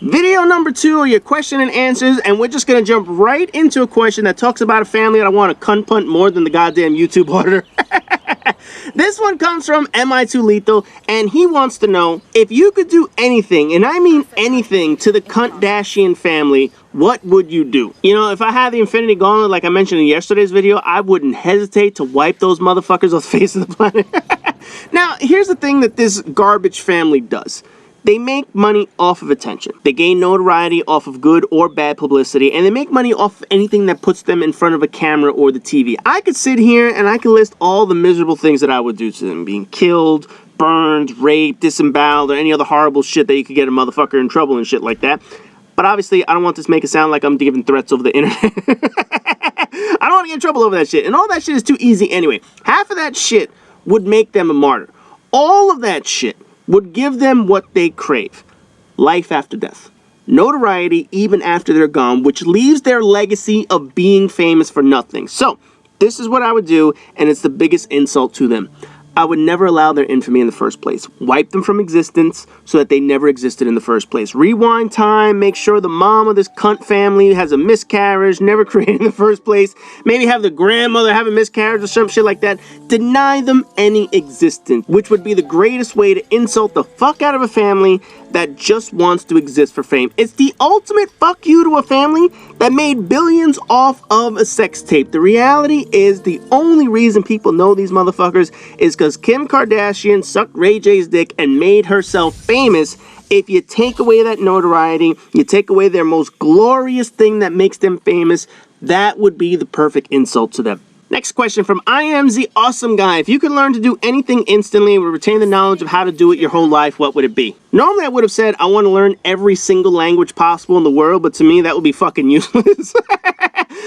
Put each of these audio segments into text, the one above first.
Video number 2 are your question and answers, and we're just gonna jump right into a question that talks about a family that I want to cunt punt more than the goddamn YouTube order. This one comes from MI2 Lethal, and he wants to know, if you could do anything, and I mean anything, to the Kardashian family, what would you do? You know, if I had the Infinity Gauntlet, like I mentioned in yesterday's video, I wouldn't hesitate to wipe those motherfuckers off the face of the planet. Now, here's the thing that this garbage family does. They make money off of attention. They gain notoriety off of good or bad publicity, and they make money off of anything that puts them in front of a camera or the TV. I could sit here and I could list all the miserable things that I would do to them. Being killed, burned, raped, disemboweled, or any other horrible shit that you could get a motherfucker in trouble and shit like that. But obviously, I don't want this to make it sound like I'm giving threats over the internet. I don't want to get in trouble over that shit. And all that shit is too easy anyway. Half of that shit would make them a martyr. All of that shit would give them what they crave. Life after death. Notoriety even after they're gone, which leaves their legacy of being famous for nothing. So, this is what I would do, and it's the biggest insult to them. I would never allow their infamy in the first place. Wipe them from existence so that they never existed in the first place. Rewind time, make sure the mom of this cunt family has a miscarriage, never created in the first place. Maybe have the grandmother have a miscarriage or some shit like that. Deny them any existence, which would be the greatest way to insult the fuck out of a family that just wants to exist for fame. It's the ultimate fuck you to a family that made billions off of a sex tape. The reality is the only reason people know these motherfuckers is because Kim Kardashian sucked Ray J's dick and made herself famous. If you take away that notoriety, you take away their most glorious thing that makes them famous, that would be the perfect insult to them. Next question from I Am the Awesome Guy. If you could learn to do anything instantly and would retain the knowledge of how to do it your whole life, what would it be? Normally I would have said I want to learn every single language possible in the world, but to me that would be fucking useless.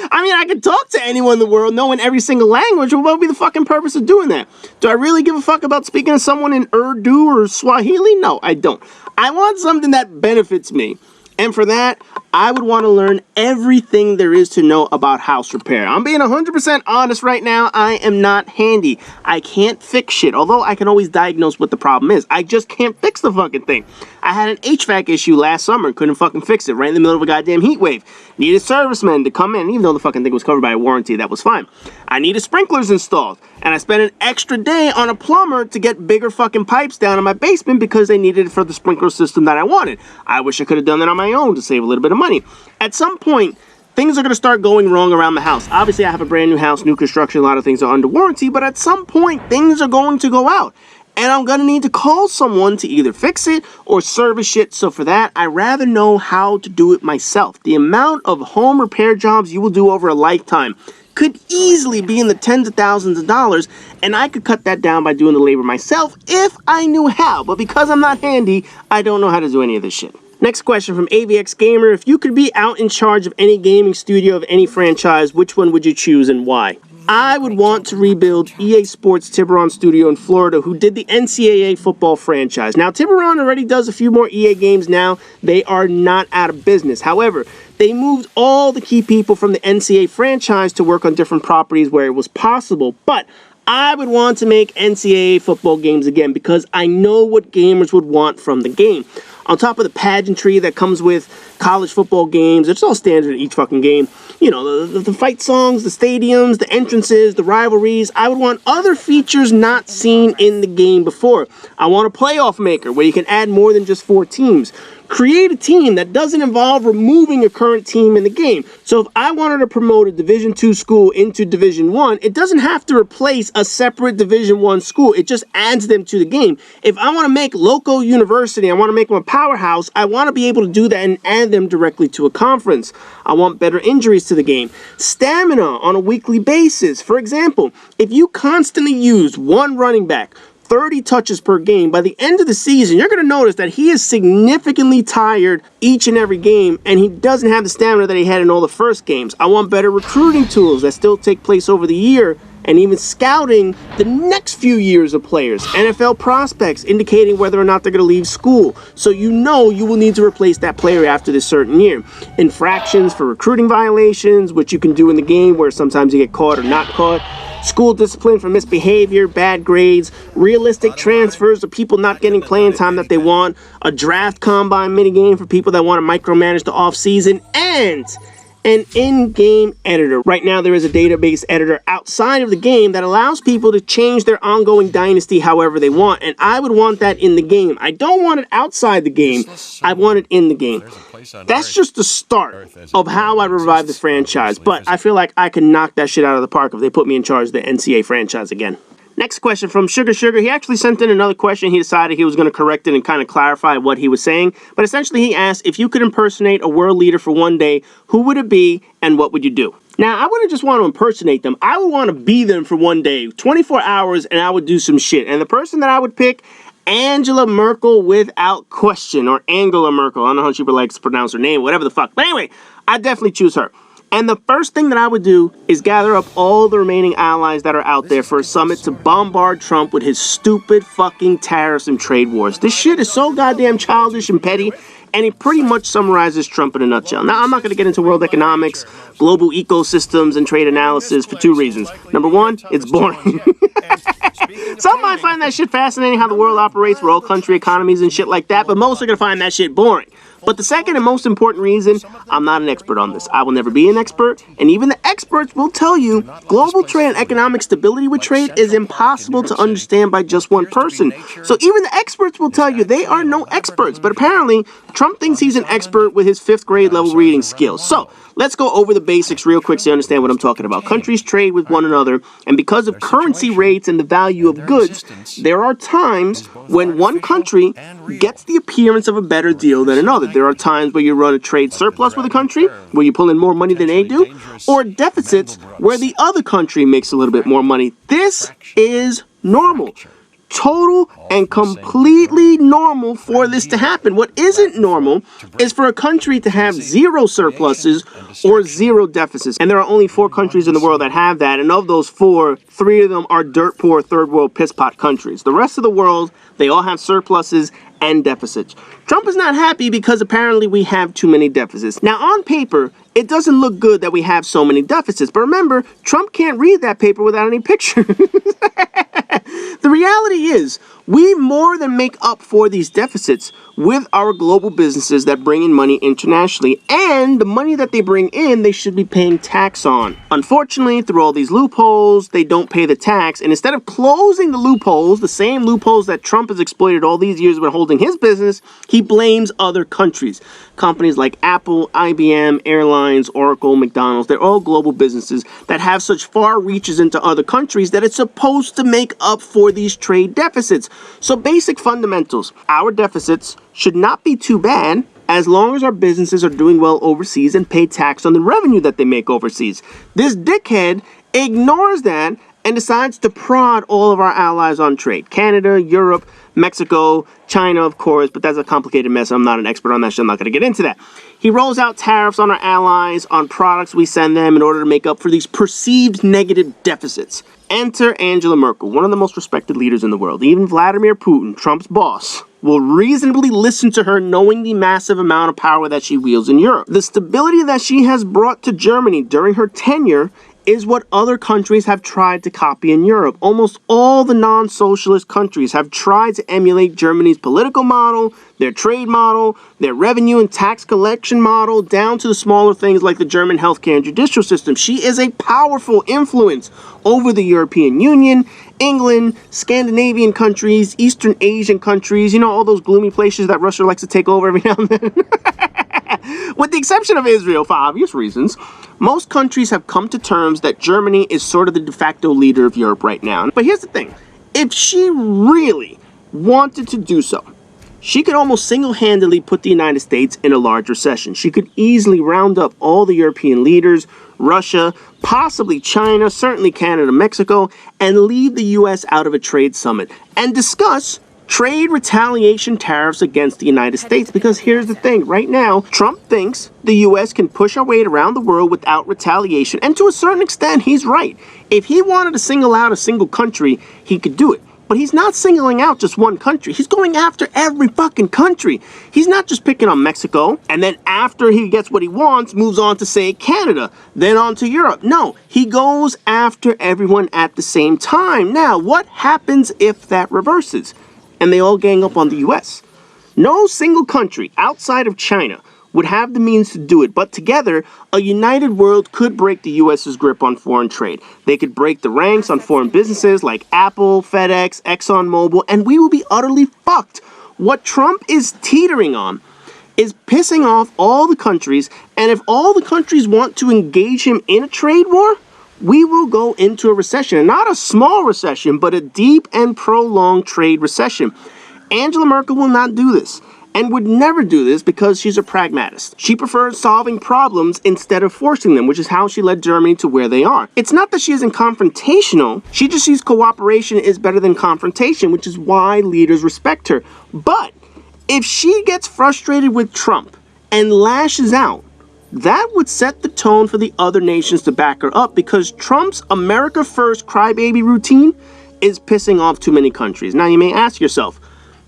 I mean, I could talk to anyone in the world knowing every single language, but what would be the fucking purpose of doing that? Do I really give a fuck about speaking to someone in Urdu or Swahili? No, I don't. I want something that benefits me. And for that, I would want to learn everything there is to know about house repair. I'm being 100% honest right now. I am not handy. I can't fix shit, although I can always diagnose what the problem is. I just can't fix the fucking thing. I had an HVAC issue last summer and couldn't fucking fix it right in the middle of a goddamn heat wave. Needed servicemen to come in, even though the fucking thing was covered by a warranty, that was fine. I needed sprinklers installed, and I spent an extra day on a plumber to get bigger fucking pipes down in my basement because they needed it for the sprinkler system that I wanted. I wish I could have done that on my own to save a little bit of money. At some point, things are going to start going wrong around the house. Obviously, I have a brand new house, new construction, a lot of things are under warranty, but at some point, things are going to go out. And I'm going to need to call someone to either fix it or service it. So for that, I'd rather know how to do it myself. The amount of home repair jobs you will do over a lifetime could easily be in the tens of thousands of dollars, and I could cut that down by doing the labor myself if I knew how. But because I'm not handy, I don't know how to do any of this shit. Next question from AVX Gamer. If you could be out in charge of any gaming studio of any franchise, which one would you choose and why? I would want to rebuild EA Sports Tiburon Studio in Florida, who did the NCAA football franchise. Now, Tiburon already does a few more EA games now. They are not out of business. However, they moved all the key people from the NCAA franchise to work on different properties where it was possible. But I would want to make NCAA football games again because I know what gamers would want from the game. On top of the pageantry that comes with college football games, it's all standard in each fucking game. You know, the fight songs, the stadiums, the entrances, the rivalries. I would want other features not seen in the game before. I want a playoff maker where you can add more than just 4 teams. Create a team that doesn't involve removing a current team in the game. So if I wanted to promote a Division II school into Division I, it doesn't have to replace a separate Division I school. It just adds them to the game. If I want to make Loco University, I want to make them a powerhouse, I want to be able to do that and add them directly to a conference. I want better injuries to the game. Stamina on a weekly basis. For example, if you constantly use one running back 30 touches per game, by the end of the season, you're going to notice that he is significantly tired each and every game, and he doesn't have the stamina that he had in all the first games. I want better recruiting tools that still take place over the year, and even scouting the next few years of players. NFL prospects indicating whether or not they're going to leave school, so you know you will need to replace that player after this certain year. Infractions for recruiting violations, which you can do in the game where sometimes you get caught or not caught. school discipline for misbehavior, bad grades, realistic transfers of people not getting playing time that they want, a draft combine minigame for people that want to micromanage the offseason, and an in-game editor. Right now, there is a database editor outside of the game that allows people to change their ongoing dynasty however they want, and I would want that in the game. I don't want it outside the game. I want it in the game. That's just the start of how I revive the franchise, but I feel like I can knock that shit out of the park if they put me in charge of the NCAA franchise again. Next question from Sugar. He actually sent in another question. He decided he was going to correct it and kind of clarify what he was saying. But essentially he asked, if you could impersonate a world leader for one day, who would it be and what would you do? Now, I wouldn't just want to impersonate them. I would want to be them for one day, 24 hours, and I would do some shit. And the person that I would pick, Angela Merkel without question, or Angela Merkel. I don't know how she likes to pronounce her name, whatever the fuck. But anyway, I'd definitely choose her. And the first thing that I would do is gather up all the remaining allies that are out there for a summit to bombard Trump with his stupid fucking tariffs and trade wars. This shit is so goddamn childish and petty, and it pretty much summarizes Trump in a nutshell. Now, I'm not going to get into world economics, global ecosystems, and trade analysis for two reasons. Number one, it's boring. Some might find that shit fascinating, how the world operates, we're all country economies and shit like that, but most are going to find that shit boring. But the second and most important reason, I'm not an expert on this. I will never be an expert, and even the experts will tell you global trade and economic stability with trade is impossible to understand by just one person. So even the experts will tell you they are no experts, but apparently Trump thinks he's an expert with his 5th grade level reading skills. So let's go over the basics real quick so you understand what I'm talking about. Countries trade with one another, and because of currency rates and the value of goods, there are times when one country gets the appearance of a better deal than another. There are times where you run a trade surplus with a country, where you pull in more money than they do, or deficits where the other country makes a little bit more money. This is normal. Total and completely normal for this to happen. What isn't normal is for a country to have 0 surpluses or 0 deficits. And there are only 4 countries in the world that have that. And of those 4, 3 of them are dirt poor third world piss pot countries. The rest of the world, they all have surpluses and deficits. Trump is not happy because apparently we have too many deficits. Now, on paper, it doesn't look good that we have so many deficits. But remember, Trump can't read that paper without any pictures. The reality is, we more than make up for these deficits with our global businesses that bring in money internationally, and the money that they bring in, they should be paying tax on. Unfortunately, through all these loopholes, they don't pay the tax, and instead of closing the loopholes, the same loopholes that Trump has exploited all these years when holding his business, he blames other countries. Companies like Apple, IBM, Airlines, Oracle, McDonald's, they're all global businesses that have such far reaches into other countries that it's supposed to make up for these trade deficits. So basic fundamentals, our deficits should not be too bad as long as our businesses are doing well overseas and pay tax on the revenue that they make overseas. This dickhead ignores that and decides to prod all of our allies on trade. Canada, Europe, Mexico, China, of course, but that's a complicated mess. I'm not an expert on that shit. I'm not going to get into that. He rolls out tariffs on our allies, on products we send them in order to make up for these perceived negative deficits. Enter Angela Merkel, one of the most respected leaders in the world. Even Vladimir Putin, Trump's boss, will reasonably listen to her knowing the massive amount of power that she wields in Europe. The stability that she has brought to Germany during her tenure is what other countries have tried to copy in Europe. Almost all the non-socialist countries have tried to emulate Germany's political model, their trade model, their revenue and tax collection model, down to the smaller things like the German healthcare and judicial system. She is a powerful influence over the European Union, England, Scandinavian countries, Eastern Asian countries, you know, all those gloomy places that Russia likes to take over every now and then. With the exception of Israel, for obvious reasons, most countries have come to terms that Germany is sort of the de facto leader of Europe right now. But here's the thing. If she really wanted to do so, she could almost single-handedly put the United States in a large recession. She could easily round up all the European leaders, Russia, possibly China, certainly Canada, Mexico, and leave the U.S. out of a trade summit and discuss trade retaliation tariffs against the United States. Because here's the thing, right now, Trump thinks the U.S. can push our weight around the world without retaliation. And to a certain extent, he's right. If he wanted to single out a single country, he could do it. But he's not singling out just one country. He's going after every fucking country. He's not just picking on Mexico, and then after he gets what he wants, moves on to, say, Canada, then on to Europe. No, he goes after everyone at the same time. Now, what happens if that reverses and they all gang up on the US? No single country outside of China would have the means to do it, but together, a united world could break the US's grip on foreign trade. They could break the ranks on foreign businesses like Apple, FedEx, ExxonMobil, and we will be utterly fucked. What Trump is teetering on is pissing off all the countries, and if all the countries want to engage him in a trade war, we will go into a recession. And not a small recession, but a deep and prolonged trade recession. Angela Merkel will not do this, and would never do this because she's a pragmatist. She prefers solving problems instead of forcing them, which is how she led Germany to where they are. It's not that she isn't confrontational, she just sees cooperation is better than confrontation, which is why leaders respect her. But if she gets frustrated with Trump and lashes out, that would set the tone for the other nations to back her up, because Trump's America First crybaby routine is pissing off too many countries. Now you may ask yourself,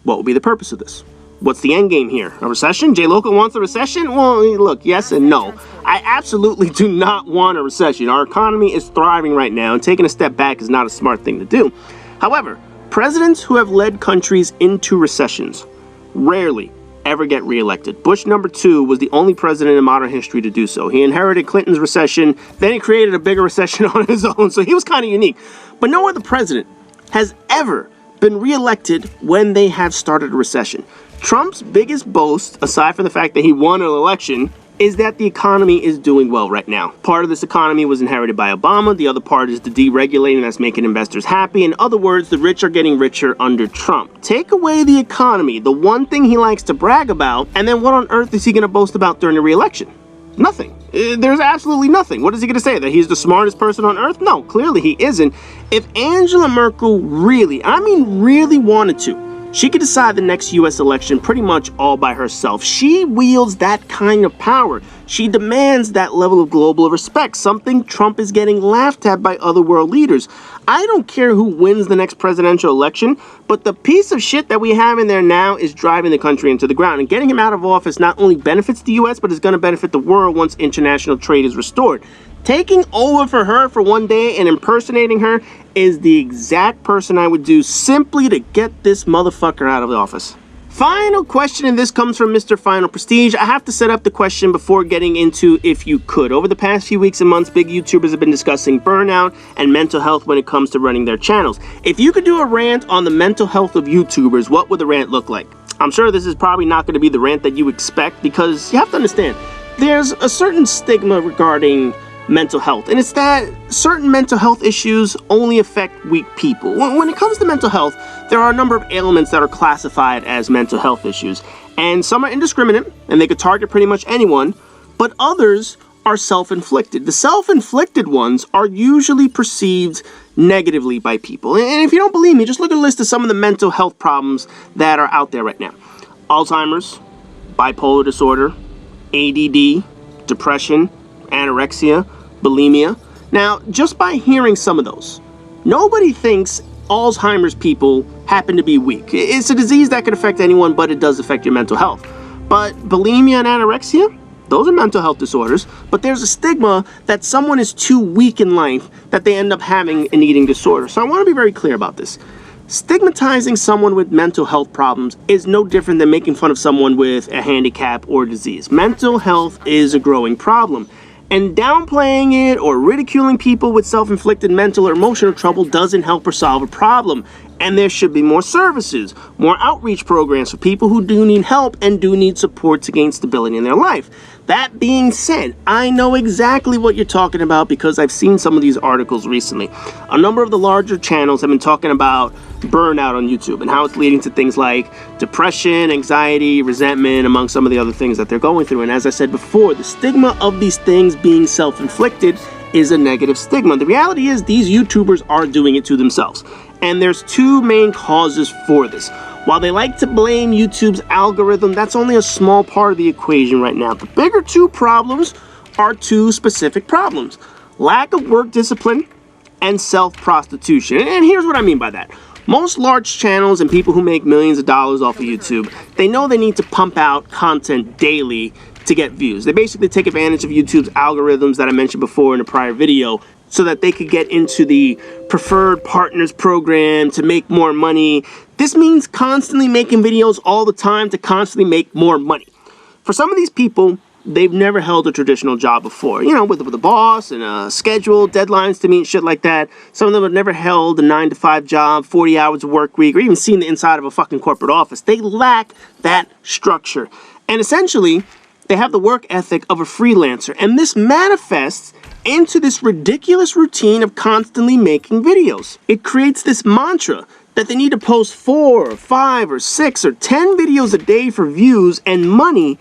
what will be the purpose of this? What's the end game here? A recession? J. Loco wants a recession? Well, look, yes and no. I absolutely do not want a recession. Our economy is thriving right now, and taking a step back is not a smart thing to do. However, presidents who have led countries into recessions rarely ever get reelected. Bush #2 was the only president in modern history to do so. He inherited Clinton's recession, then he created a bigger recession on his own, so he was kind of unique. But no other president has ever been reelected when they have started a recession. Trump's biggest boast, aside from the fact that he won an election, is that the economy is doing well right now. Part of this economy was inherited by Obama. The other part is the deregulating that's making investors happy. In other words, the rich are getting richer under Trump. Take away the economy, the one thing he likes to brag about, and then what on earth is he going to boast about during the re-election? Nothing. There's absolutely nothing. What is he going to say? That he's the smartest person on earth? No, clearly he isn't. If Angela Merkel really, I mean really wanted to, she could decide the next US election pretty much all by herself. She wields that kind of power. She demands that level of global respect, something Trump is getting laughed at by other world leaders. I don't care who wins the next presidential election, but the piece of shit that we have in there now is driving the country into the ground. And getting him out of office not only benefits the US, but is going to benefit the world once international trade is restored. Taking over for her for one day and impersonating her is the exact person I would do simply to get this motherfucker out of the office. Final question, and this comes from Mr. Final Prestige. I have to set up the question before getting into if you could. Over the past few weeks and months, big YouTubers have been discussing burnout and mental health when it comes to running their channels. If you could do a rant on the mental health of YouTubers, what would the rant look like? I'm sure this is probably not going to be the rant that you expect, because you have to understand, there's a certain stigma regarding mental health, and it's that certain mental health issues only affect weak people. When it comes to mental health, there are a number of ailments that are classified as mental health issues, and some are indiscriminate and they could target pretty much anyone, but others are self-inflicted. The self-inflicted ones are usually perceived negatively by people, and if you don't believe me, just look at a list of some of the mental health problems that are out there right now: Alzheimer's, bipolar disorder, ADD, depression, anorexia, bulimia. Now, just by hearing some of those, nobody thinks Alzheimer's people happen to be weak. It's a disease that can affect anyone, but it does affect your mental health. But bulimia and anorexia, those are mental health disorders, but there's a stigma that someone is too weak in life that they end up having an eating disorder. So I want to be very clear about this. Stigmatizing someone with mental health problems is no different than making fun of someone with a handicap or disease. Mental health is a growing problem, and downplaying it or ridiculing people with self-inflicted mental or emotional trouble doesn't help or solve a problem. And there should be more services, more outreach programs for people who do need help and do need support to gain stability in their life. That being said, I know exactly what you're talking about because I've seen some of these articles recently. A number of the larger channels have been talking about burnout on YouTube and how it's leading to things like depression, anxiety, resentment, among some of the other things that they're going through. And as I said before, the stigma of these things being self-inflicted is a negative stigma. The reality is these YouTubers are doing it to themselves. And there's two main causes for this. While they like to blame YouTube's algorithm, that's only a small part of the equation right now. The bigger two problems are two specific problems: lack of work discipline and self-prostitution. And here's what I mean by that. Most large channels and people who make millions of dollars off of YouTube, they know they need to pump out content daily to get views. They basically take advantage of YouTube's algorithms that I mentioned before in a prior video so that they could get into the preferred partners program to make more money. This means constantly making videos all the time to constantly make more money. For some of these people, they've never held a traditional job before, you know, with a boss and a schedule, deadlines to meet, shit like that. Some of them have never held a 9-to-5 job, 40 hours of work week, or even seen the inside of a fucking corporate office. They lack that structure. And essentially, they have the work ethic of a freelancer. And this manifests into this ridiculous routine of constantly making videos. It creates this mantra that they need to post 4 or 5 or 6 or 10 videos a day for views and money,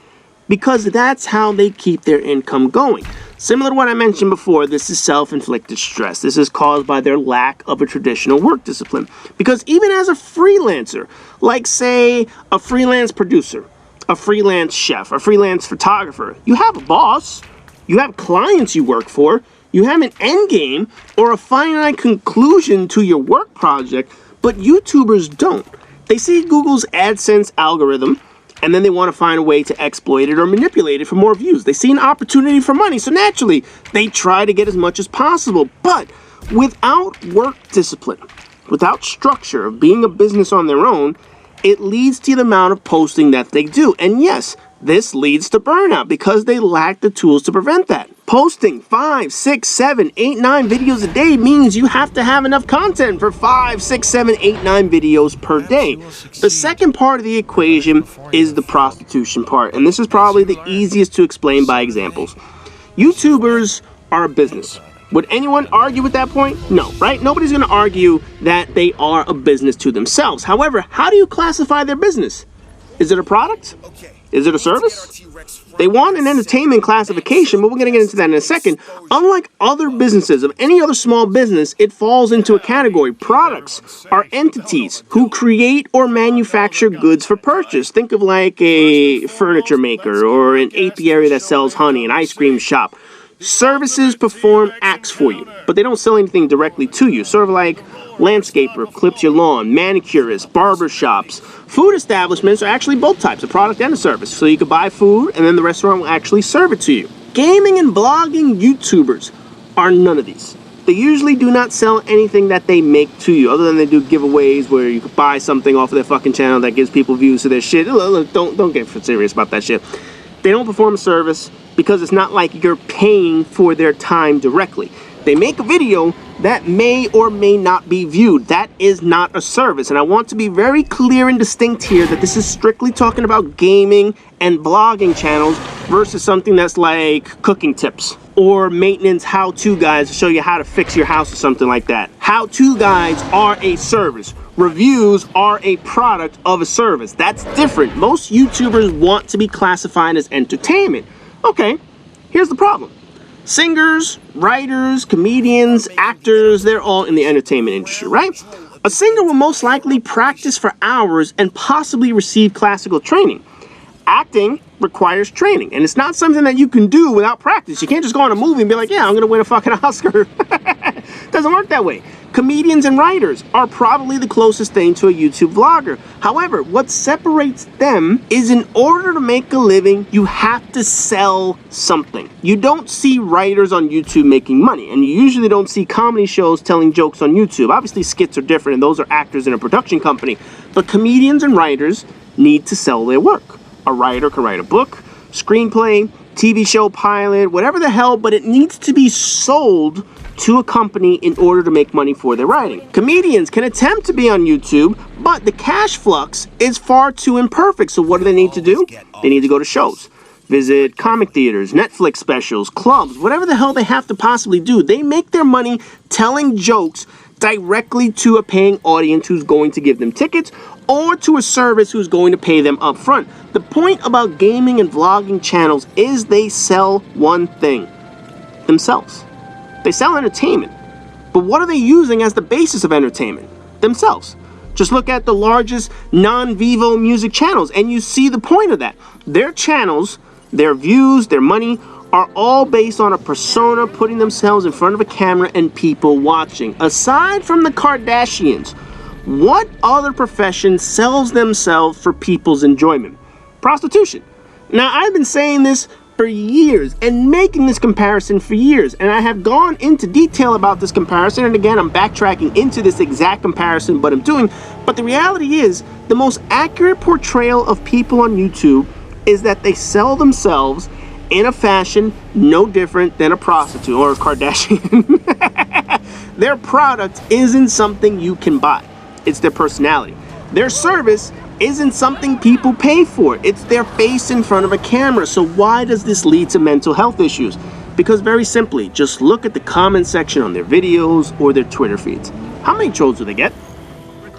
because that's how they keep their income going. Similar to what I mentioned before, this is self-inflicted stress. This is caused by their lack of a traditional work discipline. Because even as a freelancer, like say a freelance producer, a freelance chef, a freelance photographer, you have a boss, you have clients you work for, you have an end game or a finite conclusion to your work project, but YouTubers don't. They see Google's AdSense algorithm, and then they want to find a way to exploit it or manipulate it for more views. They see an opportunity for money, so naturally, they try to get as much as possible. But without work discipline, without structure of being a business on their own, it leads to the amount of posting that they do. And yes, this leads to burnout because they lack the tools to prevent that. Posting 5, 6, 7, 8, 9 videos a day means you have to have enough content for 5, 6, 7, 8, 9 videos per day. The second part of the equation is the prostitution part, and this is probably the easiest to explain by examples. YouTubers are a business. Would anyone argue with that point? No, right? Nobody's going to argue that they are a business to themselves. However, how do you classify their business? Is it a product? Is it a service? They want an entertainment classification, but we're going to get into that in a second. Unlike other businesses of any other small business, it falls into a category. Products are entities who create or manufacture goods for purchase. Think of like a furniture maker or an apiary that sells honey, an ice cream shop. Services perform acts for you, but they don't sell anything directly to you. Sort of like landscaper clips your lawn, manicurists, barber shops. Food establishments are actually both types, a product and a service. So you could buy food and then the restaurant will actually serve it to you. Gaming and blogging YouTubers are none of these. They usually do not sell anything that they make to you, other than they do giveaways where you could buy something off of their fucking channel that gives people views to their shit. Look, don't get serious about that shit. They don't perform a service because it's not like you're paying for their time directly. They make a video that may or may not be viewed. That is not a service. And I want to be very clear and distinct here that this is strictly talking about gaming and blogging channels versus something that's like cooking tips or maintenance how-to guides to show you how to fix your house or something like that. How-to guides are a service. Reviews are a product of a service. That's different. Most YouTubers want to be classified as entertainment. Okay, here's the problem. Singers, writers, comedians, actors, they're all in the entertainment industry, right? A singer will most likely practice for hours and possibly receive classical training. Acting requires training, and it's not something that you can do without practice. You can't just go on a movie and be like, yeah, I'm gonna win a fucking Oscar. Doesn't work that way. Comedians and writers are probably the closest thing to a YouTube vlogger. However, what separates them is in order to make a living, you have to sell something. You don't see writers on YouTube making money, and you usually don't see comedy shows telling jokes on YouTube. Obviously, skits are different, and those are actors in a production company. But comedians and writers need to sell their work. A writer can write a book, screenplay, TV show pilot, whatever the hell, but it needs to be sold to a company in order to make money for their writing. Comedians can attempt to be on YouTube, but the cash flux is far too imperfect. So what do they need to do? They need to go to shows, visit comic theaters, Netflix specials, clubs, whatever the hell they have to possibly do. They make their money telling jokes directly to a paying audience who's going to give them tickets or to a service who's going to pay them up front. The point about gaming and vlogging channels is they sell one thing: themselves. They sell entertainment, but what are they using as the basis of entertainment? Themselves. Just look at the largest non-Vivo music channels and you see the point of that. Their channels, their views, their money are all based on a persona putting themselves in front of a camera and people watching. Aside from the Kardashians, What other profession sells themselves for people's enjoyment? Prostitution. Now, I've been saying this for years and making this comparison for years, and I have gone into detail about this comparison, and again, I'm backtracking into this exact comparison, but the reality is, the most accurate portrayal of people on YouTube is that they sell themselves in a fashion no different than a prostitute or a Kardashian. Their product isn't something you can buy. It's their personality. Their service isn't something people pay for. It's their face in front of a camera. So why does this lead to mental health issues? Because very simply, just look at the comment section on their videos or their Twitter feeds. How many trolls do they get?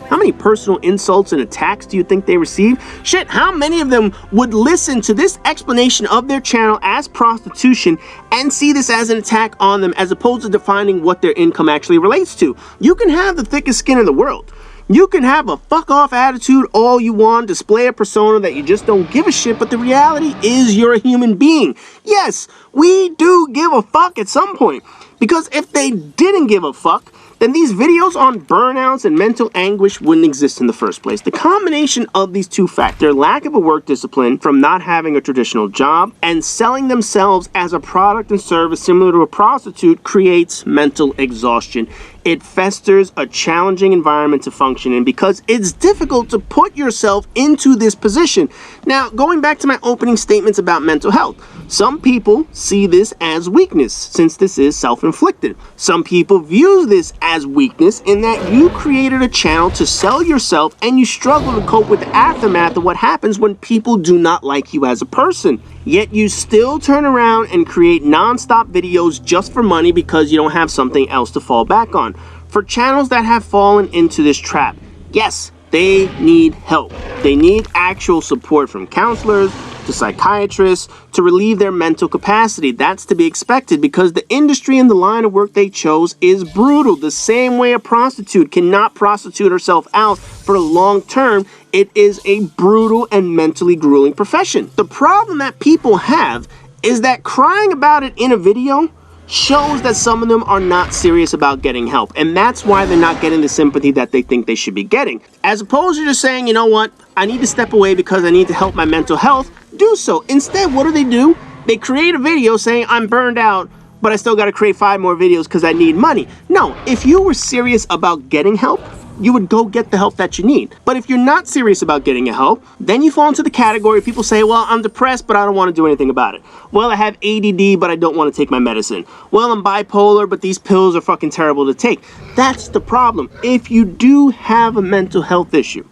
How many personal insults and attacks do you think they receive? Shit, how many of them would listen to this explanation of their channel as prostitution and see this as an attack on them, as opposed to defining what their income actually relates to? You can have the thickest skin in the world. You can have a fuck off attitude all you want, display a persona that you just don't give a shit, but the reality is you're a human being. Yes, we do give a fuck at some point, because if they didn't give a fuck, then these videos on burnouts and mental anguish wouldn't exist in the first place. The combination of these two factors, their lack of a work discipline from not having a traditional job and selling themselves as a product and service similar to a prostitute, creates mental exhaustion. It festers a challenging environment to function in because it's difficult to put yourself into this position. Now, going back to my opening statements about mental health, some people see this as weakness since this is self-inflicted. Some people view this as weakness in that you created a channel to sell yourself and you struggle to cope with the aftermath of what happens when people do not like you as a person. Yet you still turn around and create non-stop videos just for money because you don't have something else to fall back on. For channels that have fallen into this trap, yes, they need help. They need actual support from counselors to psychiatrists to relieve their mental capacity. That's to be expected because the industry and the line of work they chose is brutal. The same way a prostitute cannot prostitute herself out for the long term, it is a brutal and mentally grueling profession. The problem that people have is that crying about it in a video shows that some of them are not serious about getting help, and that's why they're not getting the sympathy that they think they should be getting. As opposed to just saying, you know what, I need to step away because I need to help my mental health, do so. Instead, what do? They create a video saying, I'm burned out, but I still got to create 5 more videos because I need money. No, if you were serious about getting help, you would go get the help that you need. But if you're not serious about getting help, then you fall into the category people say, well, I'm depressed, but I don't want to do anything about it. Well, I have ADD, but I don't want to take my medicine. Well, I'm bipolar, but these pills are fucking terrible to take. That's the problem. If you do have a mental health issue,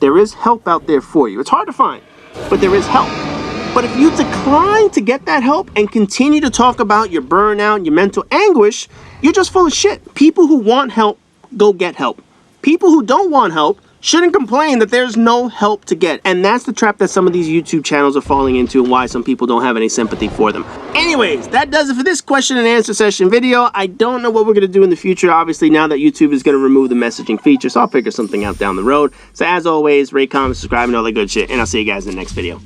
there is help out there for you. It's hard to find, but there is help. But if you decline to get that help and continue to talk about your burnout and your mental anguish, you're just full of shit. People who want help, go get help. People who don't want help shouldn't complain that there's no help to get. And that's the trap that some of these YouTube channels are falling into and why some people don't have any sympathy for them. Anyways, that does it for this question and answer session video. I don't know what we're going to do in the future, obviously, now that YouTube is going to remove the messaging feature. So I'll figure something out down the road. So as always, rate, comment, subscribe, and all that good shit. And I'll see you guys in the next video.